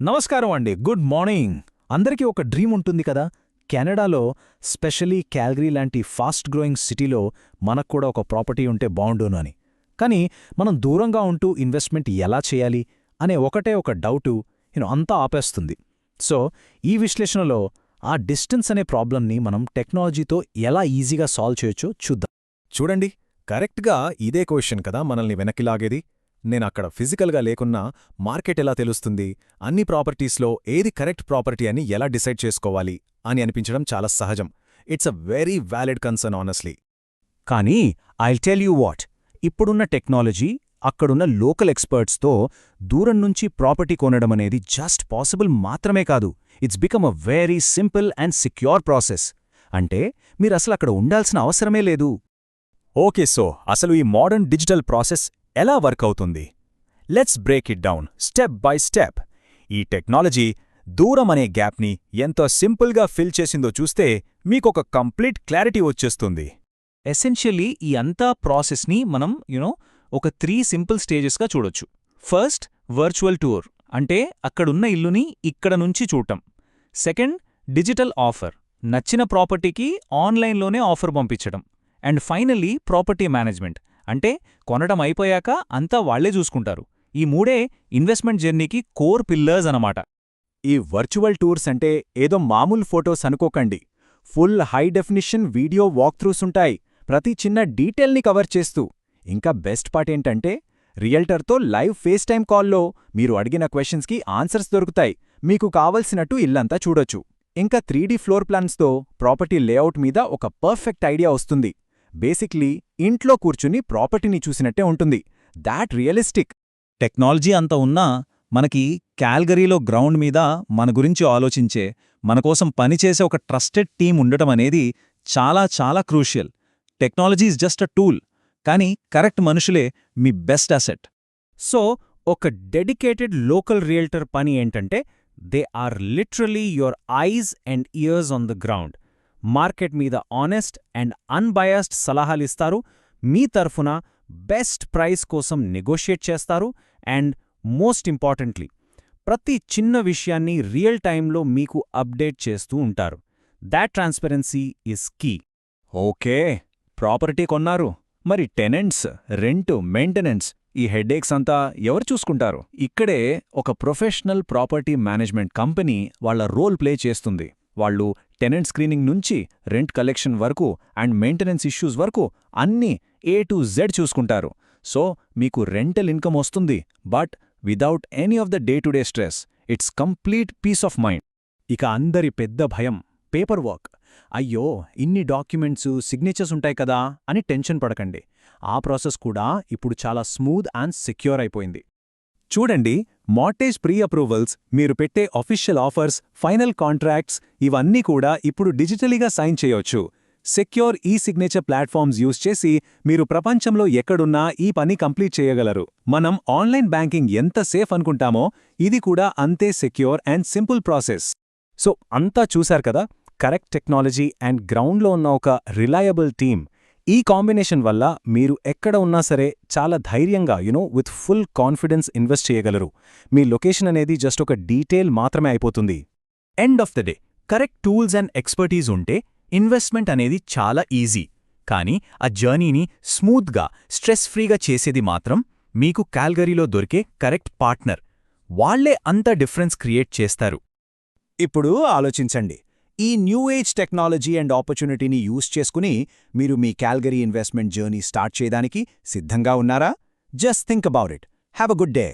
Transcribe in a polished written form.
నమస్కారం అండి. Good morning. అందరికీ ఒక డ్రీమ్ ఉంటుంది కదా, కెనడాలో స్పెషలీ క్యాల్గరీ లాంటి ఫాస్ట్ గ్రోయింగ్ సిటీలో మనక్కూడా ఒక ప్రాపర్టీ ఉంటే బావుండును అని. కానీ మనం దూరంగా ఉంటూ ఇన్వెస్ట్మెంట్ ఎలా చేయాలి అనే ఒకటే ఒక డౌటు అంతా ఆపేస్తుంది. సో ఈ విశ్లేషణలో ఆ డిస్టెన్స్ అనే ప్రాబ్లంని మనం టెక్నాలజీతో ఎలా ఈజీగా సాల్వ్ చేయొచ్చో చూద్దాం. చూడండి, కరెక్ట్గా ఇదే క్వశ్చన్ కదా మనల్ని వెనక్కి లాగేది. నేనక్కడ ఫిజికల్గా లేకున్నా మార్కెట్ ఎలా తెలుస్తుంది, అన్ని ప్రాపర్టీస్లో ఏది కరెక్ట్ ప్రాపర్టీ అని ఎలా డిసైడ్ చేసుకోవాలి అని అనిపించడం చాలా సహజం. It's a very valid concern honestly. కానీ ఐల్ టెల్ యూ వాట్, ఇప్పుడున్న టెక్నాలజీ, అక్కడున్న లోకల్ ఎక్స్పర్ట్స్తో దూరం నుంచి ప్రాపర్టీ కొనడమనేది జస్ట్ పాసిబుల్ మాత్రమే కాదు, it's become a very simple and secure process. అంటే మీరసలు అక్కడ ఉండాల్సిన అవసరమే లేదు. ఓకే, సో అసలు ఈ మోడర్న్ డిజిటల్ ప్రాసెస్ ఎలా వర్క్ అవుతుంది? Let's break it down step by step. ఈ టెక్నాలజీ దూరం అనే గ్యాప్ని ఎంతో సింపుల్గా ఫిల్ చేసిందో చూస్తే మీకొక కంప్లీట్ క్లారిటీ వచ్చేస్తుంది. ఎసెన్షియల్లీ ఈ అంతా ప్రాసెస్ని మనం ఒక 3 సింపుల్ స్టేజెస్గా చూడొచ్చు. ఫస్ట్, వర్చువల్ టూర్, అంటే అక్కడున్న ఇల్లుని ఇక్కడ నుంచి చూడటం. సెకండ్, డిజిటల్ ఆఫర్, నచ్చిన ప్రాపర్టీకి ఆన్లైన్లోనే ఆఫర్ పంపించడం. అండ్ ఫైనల్లీ, ప్రాపర్టీ మేనేజ్మెంట్, అంటే కొనడం అయిపోయాక అంతా వాళ్లే చూసుకుంటారు. ఈ మూడే ఇన్వెస్ట్మెంట్ జర్నీకి కోర్ పిల్లర్స్ అనమాట. ఈ వర్చువల్ టూర్స్ అంటే ఏదో మామూలు ఫోటోస్ అనుకోకండి. ఫుల్ హై డెఫినిషన్ వీడియో వాక్థ్రూసుంటాయి, ప్రతి చిన్న డీటెయిల్ని కవర్ చేస్తూ. ఇంకా బెస్ట్ పార్ట్ ఏంటంటే, రియల్టర్తో లైవ్ ఫేస్ టైమ్ కాల్లో మీరు అడిగిన క్వశ్చన్స్కి ఆన్సర్స్ దొరుకుతాయి. మీకు కావలసినట్టు ఇల్లంతా చూడొచ్చు. ఇంకా 3D ఫ్లోర్ ప్లాన్స్తో ప్రాపర్టీ లేఅవుట్ మీద ఒక పర్ఫెక్ట్ ఐడియా వస్తుంది. బేసిక్లీ ఇంట్లో కూర్చుని ప్రాపర్టీని చూసినట్టే ఉంటుంది. That realistic. టెక్నాలజీ అంత ఉన్నా మనకి క్యాల్గరీలో గ్రౌండ్ మీద మన గురించి ఆలోచించే, మనకోసం పనిచేసే ఒక ట్రస్టెడ్ టీం ఉండటం అనేది చాలా చాలా crucial. Technology is just a tool, కానీ కరెక్ట్ మనుషులే మీ బెస్ట్ అసెట్. సో ఒక డెడికేటెడ్ లోకల్ రియల్టర్ పని ఏంటంటే, they are literally your eyes and ears on the ground. Market మీద ఆనెస్ట్ అండ్ అన్బయాస్డ్ సలహాలిస్తారు, మీ తరఫున బెస్ట్ ప్రైస్ కోసం నెగోషియేట్ చేస్తారు, అండ్ మోస్ట్ ఇంపార్టెంట్లీ ప్రతి చిన్న విషయాన్ని రియల్ టైంలో మీకు అప్డేట్ చేస్తూ ఉంటారు. That transparency is key. Okay, property కొన్నారు, మరి టెనెంట్స్, రెంటు, మెయింటెనెన్స్, ఈ హెడేక్స్ అంతా ఎవరు చూసుకుంటారు? ఇక్కడే ఒక ప్రొఫెషనల్ ప్రాపర్టీ మేనేజ్మెంట్ కంపెనీ వాళ్ల రోల్ ప్లే చేస్తుంది. వాళ్ళు టెనెంట్ స్క్రీనింగ్ నుంచి రెంట్ కలెక్షన్ వరకు అండ్ మెయింటెనెన్స్ ఇష్యూస్ వరకు అన్నీ A to Z చూసుకుంటారు. సో మీకు రెంటల్ ఇన్కమ్ వస్తుంది, but without any of the day to day stress. It's complete peace of mind. ఇక అందరి పెద్ద భయం పేపర్ వర్క్. అయ్యో, ఇన్ని డాక్యుమెంట్స్, సిగ్నేచర్స్ ఉంటాయి కదా అని టెన్షన్ పడకండి. ఆ ప్రాసెస్ కూడా ఇప్పుడు చాలా స్మూత్ అండ్ సెక్యూర్ అయిపోయింది. చూడండి, మార్టేజ్ ప్రీ అప్రూవల్స్, మీరు పెట్టే అఫీషియల్ ఆఫర్స్, ఫైనల్ కాంట్రాక్ట్స్, ఇవన్నీ కూడా ఇప్పుడు డిజిటలీగా సైన్ చేయొచ్చు. సెక్యూర్ సిగ్నేచర్ ప్లాట్ఫామ్స్ యూజ్ చేసి మీరు ప్రపంచంలో ఎక్కడున్నా ఈ పని కంప్లీట్ చేయగలరు. మనం ఆన్లైన్ బ్యాంకింగ్ ఎంత సేఫ్ అనుకుంటామో ఇది కూడా అంతే secure and simple process. So అంతా చూశారు కదా, కరెక్ట్ టెక్నాలజీ అండ్ గ్రౌండ్లో ఉన్న ఒక రిలయబుల్ టీమ్. ఈ కాంబినేషన్ వల్ల మీరు ఎక్కడ ఉన్నా సరే చాలా ధైర్యంగా విత్ ఫుల్ కాన్ఫిడెన్స్ ఇన్వెస్ట్ చేయగలరు. మీ లొకేషన్ అనేది జస్ట్ ఒక డీటెయిల్ మాత్రమే అయిపోతుంది. End of the day, correct tools and expertise ఉంటే ఇన్వెస్ట్మెంట్ అనేది చాలా ఈజీ. కానీ ఆ జర్నీని స్మూత్గా, స్ట్రెస్ ఫ్రీగా చేసేది మాత్రం మీకు క్యాల్గరీలో దొరికే కరెక్ట్ పార్ట్నర్. వాళ్లే అంత డిఫరెన్స్ క్రియేట్ చేస్తారు. ఇప్పుడు ఆలోచించండి, ఈ న్యూ ఏజ్ టెక్నాలజీ అండ్ ఆపర్చునిటీని యూజ్ చేసుకుని మీరు మీ క్యాల్గరీ ఇన్వెస్ట్మెంట్ జర్నీ స్టార్ట్ చేయడానికి సిద్ధంగా ఉన్నారా? Just think about it. Have a good day.